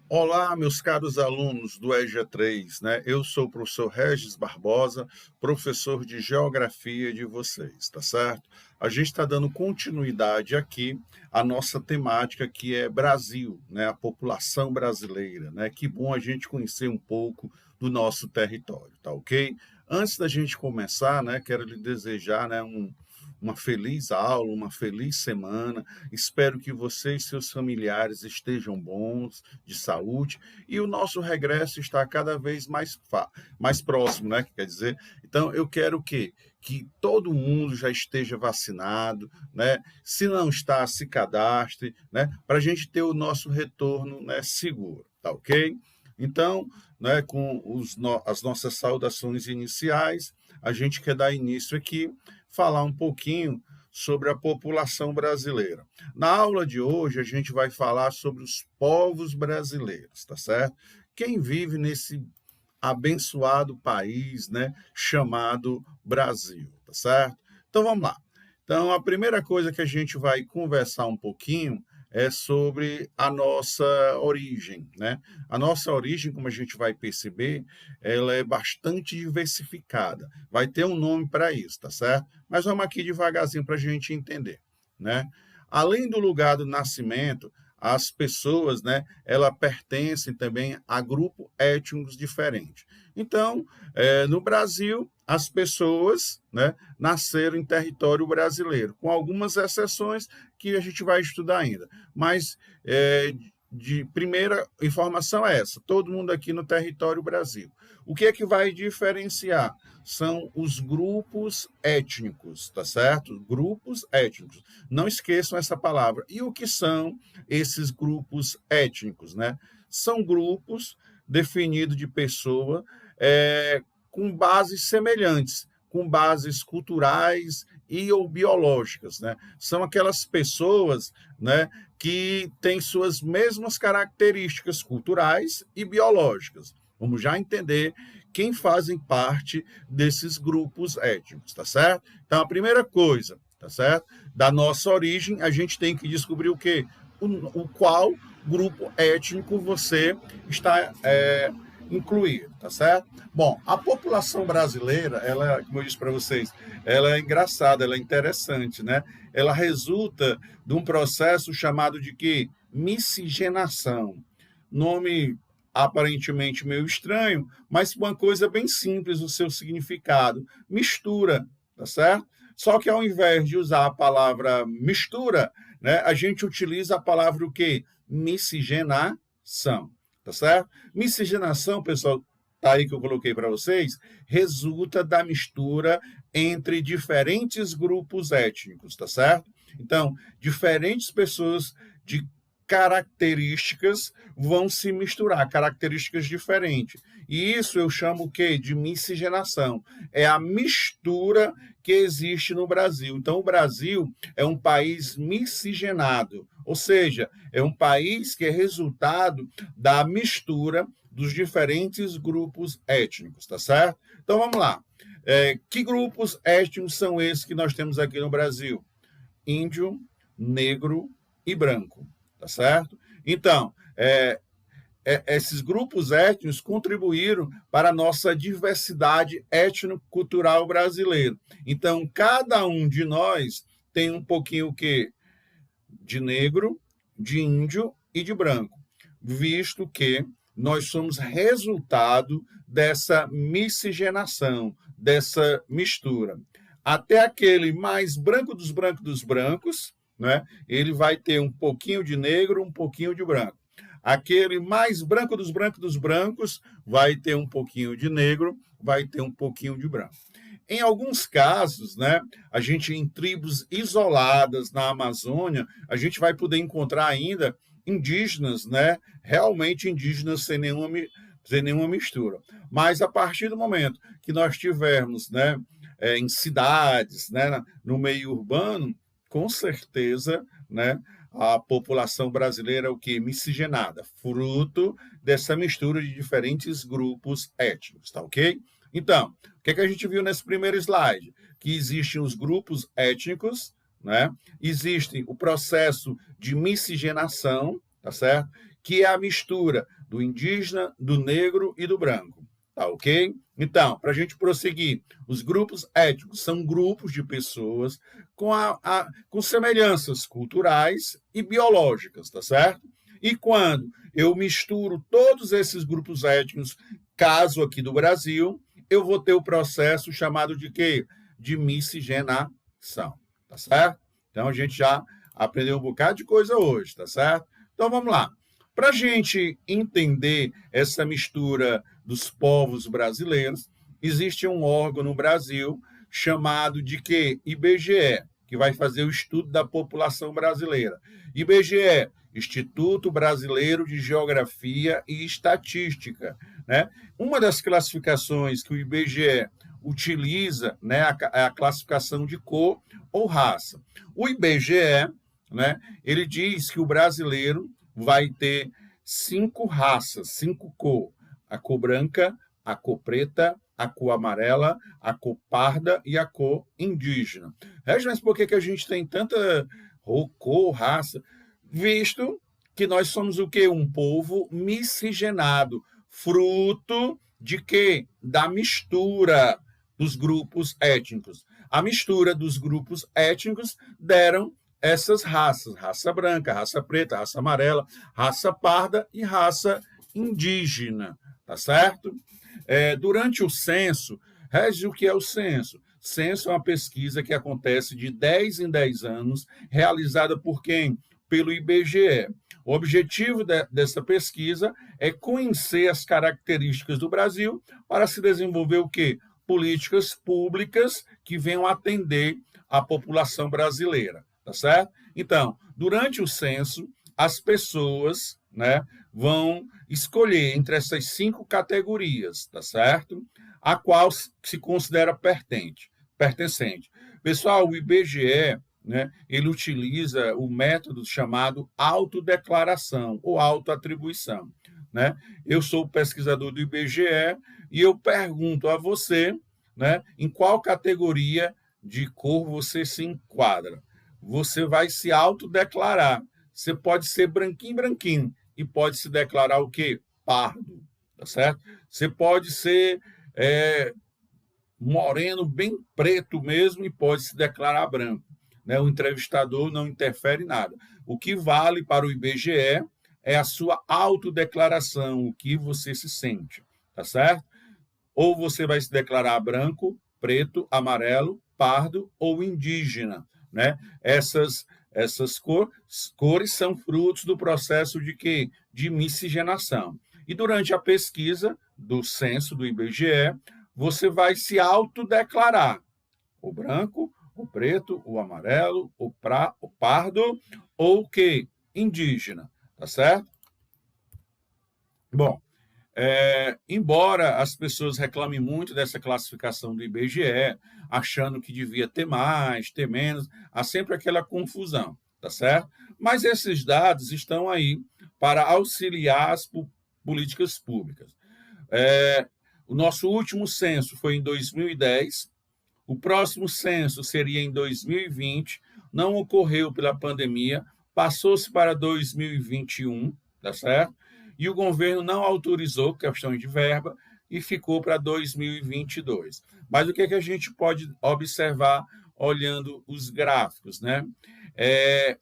Olá, meus caros alunos do EJA 3, né? Eu sou o professor Regis Barbosa, professor de Geografia de vocês, tá certo? A gente está dando continuidade aqui à nossa temática que é Brasil, né? A população brasileira, né? Que bom a gente conhecer um pouco do nosso território, tá ok? Antes da gente começar, né? Quero lhe desejar, né? Uma feliz aula, uma feliz semana. Espero que você e seus familiares estejam bons, de saúde, e o nosso regresso está cada vez mais próximo, né? Quer dizer, então eu quero que todo mundo já esteja vacinado, né? Se não está, se cadastre, né? Para a gente ter o nosso retorno, né, seguro, tá ok? Então, né, com as nossas saudações iniciais, a gente quer dar início aqui, falar um pouquinho sobre a população brasileira. Na aula de hoje, a gente vai falar sobre os povos brasileiros, tá certo? Quem vive nesse abençoado país, né, chamado Brasil, tá certo? Então vamos lá. Então a primeira coisa que a gente vai conversar um pouquinho é sobre a nossa origem, né? A nossa origem, como a gente vai perceber, ela é bastante diversificada. Vai ter um nome para isso, tá certo? Mas vamos aqui devagarzinho para a gente entender, né? Além do lugar do nascimento, as pessoas, né, ela pertencem também a grupos étnicos diferentes. Então, no Brasil, as pessoas, né, nasceram em território brasileiro, com algumas exceções que a gente vai estudar ainda. Mas de primeira informação é essa: todo mundo aqui no território Brasil. O que é que vai diferenciar? São os grupos étnicos, tá certo? Grupos étnicos. Não esqueçam essa palavra. E o que são esses grupos étnicos, né? São grupos definidos de pessoa com bases semelhantes, com bases culturais e ou biológicas, né? São aquelas pessoas, né, que têm suas mesmas características culturais e biológicas. Vamos já entender quem fazem parte desses grupos étnicos, tá certo? Então, a primeira coisa, tá certo? Da nossa origem, a gente tem que descobrir o quê? O qual grupo étnico você está incluído, tá certo? Bom, a população brasileira, ela, como eu disse para vocês, ela é engraçada, ela é interessante, né? Ela resulta de um processo chamado de que miscigenação. Nome aparentemente meio estranho, mas uma coisa bem simples o seu significado, mistura, tá certo? Só que ao invés de usar a palavra mistura, né, a gente utiliza a palavra o quê? Miscigenação, tá certo? Miscigenação, pessoal, tá aí que eu coloquei para vocês, resulta da mistura entre diferentes grupos étnicos, tá certo? Então, diferentes pessoas de características vão se misturar, características diferentes. E isso eu chamo o quê? De miscigenação. É a mistura que existe no Brasil. Então, o Brasil é um país miscigenado, ou seja, é um país que é resultado da mistura dos diferentes grupos étnicos, tá certo? Então, vamos lá. Que grupos étnicos são esses que nós temos aqui no Brasil? Índio, negro e branco, tá certo? Então, esses grupos étnicos contribuíram para a nossa diversidade étnico-cultural brasileira. Então, cada um de nós tem um pouquinho o quê? De negro, de índio e de branco, visto que nós somos resultado dessa miscigenação, dessa mistura. Até aquele mais branco dos brancos, né? Ele vai ter um pouquinho de negro, um pouquinho de branco. Aquele mais branco dos brancos vai ter um pouquinho de negro, vai ter um pouquinho de branco. Em alguns casos, né, a gente em tribos isoladas na Amazônia, a gente vai poder encontrar ainda indígenas, né, realmente indígenas sem nenhuma mistura. Mas a partir do momento que nós tivermos, né, em cidades, né, no meio urbano, com certeza, né, a população brasileira é o que? Miscigenada, fruto dessa mistura de diferentes grupos étnicos, tá ok? Então, o que a gente viu nesse primeiro slide? Que existem os grupos étnicos, né? Existe o processo de miscigenação, tá certo? Que é a mistura do indígena, do negro e do branco. Tá ok? Então, para a gente prosseguir, os grupos étnicos são grupos de pessoas com semelhanças culturais e biológicas, tá certo? E quando eu misturo todos esses grupos étnicos, caso aqui do Brasil, eu vou ter o processo chamado de quê? De miscigenação, tá certo? Então, a gente já aprendeu um bocado de coisa hoje, tá certo? Então, vamos lá. Para a gente entender essa mistura dos povos brasileiros, existe um órgão no Brasil chamado de quê? IBGE, que vai fazer o estudo da população brasileira. IBGE, Instituto Brasileiro de Geografia e Estatística, né? Uma das classificações que o IBGE utiliza, né, é a classificação de cor ou raça. O IBGE, né, ele diz que o brasileiro vai ter 5 raças, 5 cores: a cor branca, a cor preta, a cor amarela, a cor parda e a cor indígena. Mas por que a gente tem tanta cor, raça? Visto que nós somos o quê? Um povo miscigenado, fruto de quê? Da mistura dos grupos étnicos. A mistura dos grupos étnicos deram essas raças: raça branca, raça preta, raça amarela, raça parda e raça indígena, tá certo? Durante o censo, o que é o censo? Censo é uma pesquisa que acontece de 10 em 10 anos, realizada por quem? Pelo IBGE. O objetivo dessa pesquisa é conhecer as características do Brasil para se desenvolver o quê? Políticas públicas que venham atender a população brasileira, tá certo? Então, durante o censo, as pessoas, né, vão escolher entre essas 5 categorias, tá certo? A qual se considera pertencente. Pessoal, o IBGE, né, ele utiliza o método chamado autodeclaração ou autoatribuição, né? Eu sou pesquisador do IBGE e eu pergunto a você, né, em qual categoria de cor você se enquadra. Você vai se autodeclarar. Você pode ser branquinho e pode se declarar o quê? Pardo, tá certo? Você pode ser moreno, bem preto mesmo, e pode se declarar branco, né? O entrevistador não interfere em nada. O que vale para o IBGE é a sua autodeclaração, o que você se sente, tá certo? Ou você vai se declarar branco, preto, amarelo, pardo ou indígena, né? Essas cores são frutos do processo de quê? De miscigenação. E durante a pesquisa do censo do IBGE, você vai se autodeclarar o branco, o preto, o amarelo, o pardo ou o quê? Indígena, tá certo? Bom, embora as pessoas reclamem muito dessa classificação do IBGE, achando que devia ter mais, ter menos, há sempre aquela confusão, tá certo? Mas esses dados estão aí para auxiliar as políticas públicas. O nosso último censo foi em 2010, o próximo censo seria em 2020, não ocorreu pela pandemia, passou-se para 2021, tá certo? E o governo não autorizou questão de verba e ficou para 2022. Mas o que a gente pode observar olhando os gráficos, né?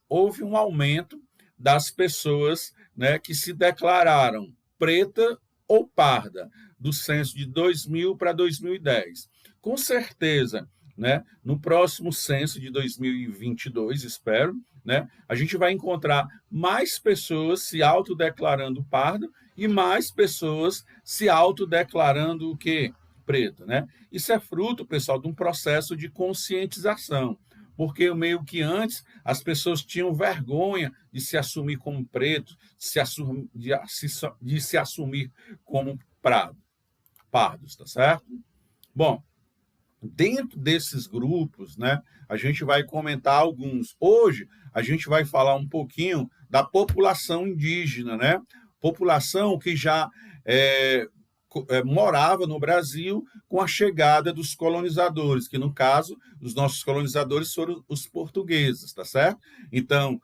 Houve um aumento das pessoas, né, que se declararam preta ou parda do censo de 2000 para 2010. Com certeza, né, no próximo censo de 2022, espero, né, a gente vai encontrar mais pessoas se autodeclarando pardo e mais pessoas se autodeclarando o quê? Preto, né? Isso é fruto, pessoal, de um processo de conscientização, porque meio que antes as pessoas tinham vergonha de se assumir como preto, de se assumir como pardos, tá certo? Bom, dentro desses grupos, né, a gente vai comentar alguns. Hoje, a gente vai falar um pouquinho da população indígena, né? População que já morava no Brasil com a chegada dos colonizadores, que, no caso, os nossos colonizadores foram os portugueses, tá certo? Então,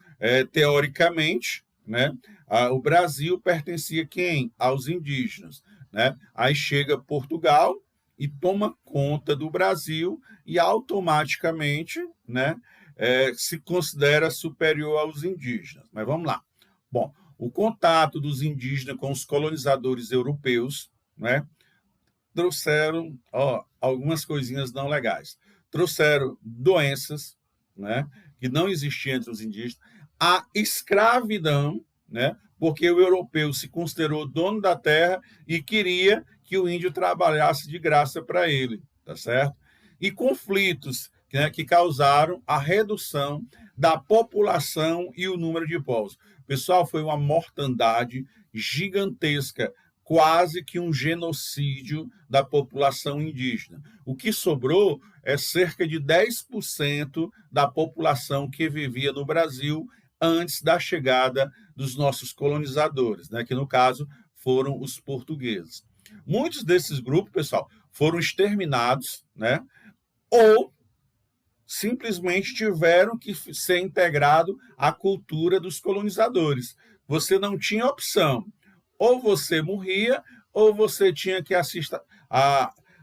teoricamente, né? O Brasil pertencia a quem? Aos indígenas, né? Aí chega Portugal e toma conta do Brasil e automaticamente, né, se considera superior aos indígenas. Mas vamos lá. Bom, o contato dos indígenas com os colonizadores europeus, né, trouxeram algumas coisinhas não legais. Trouxeram doenças, né, que não existiam entre os indígenas, a escravidão, né, porque o europeu se considerou dono da terra e queria que o índio trabalhasse de graça para ele, tá certo? E conflitos, né, que causaram a redução da população e o número de povos. Pessoal, foi uma mortandade gigantesca, quase que um genocídio da população indígena. O que sobrou é cerca de 10% da população que vivia no Brasil antes da chegada dos nossos colonizadores, né, que no caso foram os portugueses. Muitos desses grupos, pessoal, foram exterminados, né, ou simplesmente tiveram que ser integrado à cultura dos colonizadores. Você não tinha opção. Ou você morria, ou você tinha que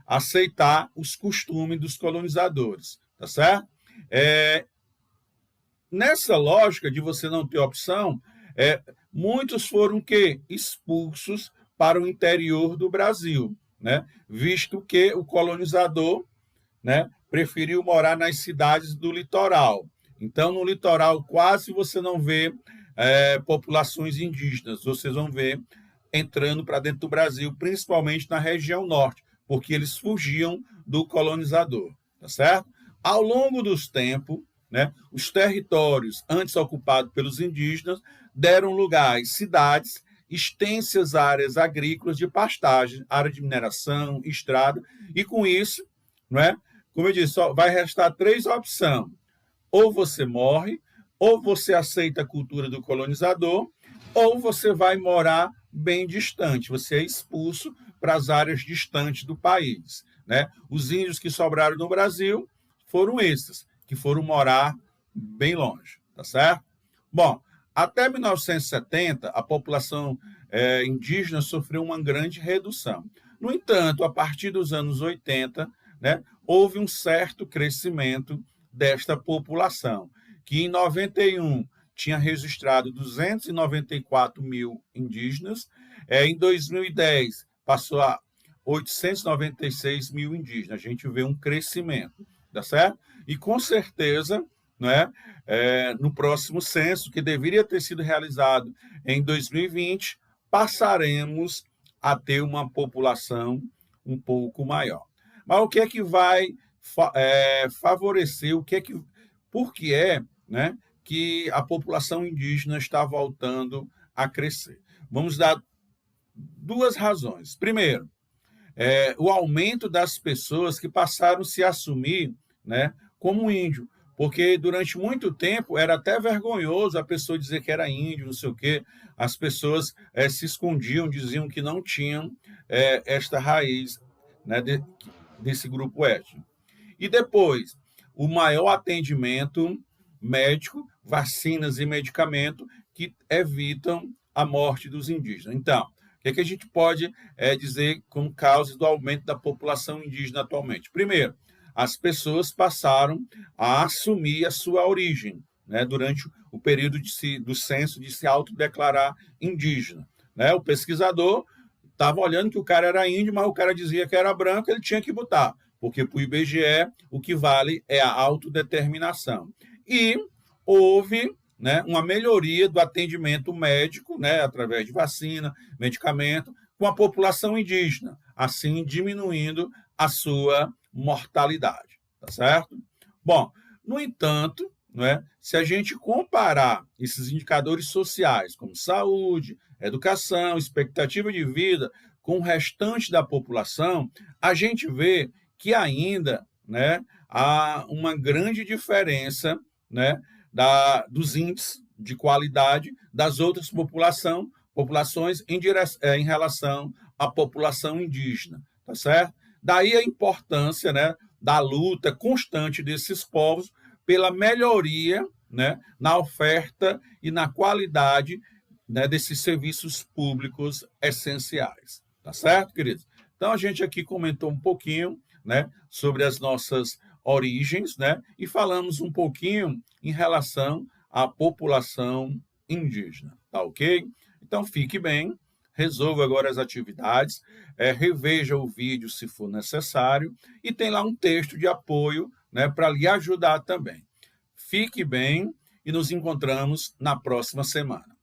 aceitar os costumes dos colonizadores, tá certo? Nessa lógica de você não ter opção, muitos foram expulsos para o interior do Brasil, né? Visto que o colonizador, né, preferiu morar nas cidades do litoral. Então, no litoral, quase você não vê populações indígenas, vocês vão ver entrando para dentro do Brasil, principalmente na região norte, porque eles fugiam do colonizador, tá certo? Ao longo dos tempos, né, os territórios antes ocupados pelos indígenas deram lugar às cidades, extensas áreas agrícolas de pastagem, área de mineração, estrada, e com isso, né, como eu disse, só vai restar 3 opções. Ou você morre, ou você aceita a cultura do colonizador, ou você vai morar bem distante, você é expulso para as áreas distantes do país, né? Os índios que sobraram no Brasil foram esses, que foram morar bem longe, tá certo? Bom, até 1970, a população indígena sofreu uma grande redução. No entanto, a partir dos anos 80, né, houve um certo crescimento desta população, que em 91 tinha registrado 294 mil indígenas, em 2010 passou a 896 mil indígenas. A gente vê um crescimento, tá certo? E com certeza, né, no próximo censo, que deveria ter sido realizado em 2020, passaremos a ter uma população um pouco maior. Mas o que é que vai favorecer, por que né, que a população indígena está voltando a crescer? Vamos dar 2 razões. Primeiro, o aumento das pessoas que passaram a se assumir, né, como índio, porque durante muito tempo era até vergonhoso a pessoa dizer que era índio, não sei o quê. As pessoas se escondiam, diziam que não tinham esta raiz, né, desse grupo étnico. E depois, o maior atendimento médico, vacinas e medicamento que evitam a morte dos indígenas. Então, o que a gente pode dizer como causa do aumento da população indígena atualmente? Primeiro, as pessoas passaram a assumir a sua origem, né, durante o período do censo de se autodeclarar indígena, né? O pesquisador estava olhando que o cara era índio, mas o cara dizia que era branco, ele tinha que botar, porque para o IBGE o que vale é a autodeterminação. E houve, né, uma melhoria do atendimento médico, né, através de vacina, medicamento, com a população indígena, assim diminuindo a sua mortalidade, tá certo? Bom, no entanto, né, se a gente comparar esses indicadores sociais, como saúde, educação, expectativa de vida, com o restante da população, a gente vê que ainda, né, há uma grande diferença, né, dos índices de qualidade das outras populações em relação à população indígena, tá certo? Daí a importância, né, da luta constante desses povos pela melhoria, né, na oferta e na qualidade né, desses serviços públicos essenciais. Tá certo, queridos? Então, a gente aqui comentou um pouquinho, né, sobre as nossas origens, né, e falamos um pouquinho em relação à população indígena, tá ok? Então, fique bem, resolva agora as atividades, reveja o vídeo se for necessário, e tem lá um texto de apoio, né, para lhe ajudar também. Fique bem e nos encontramos na próxima semana.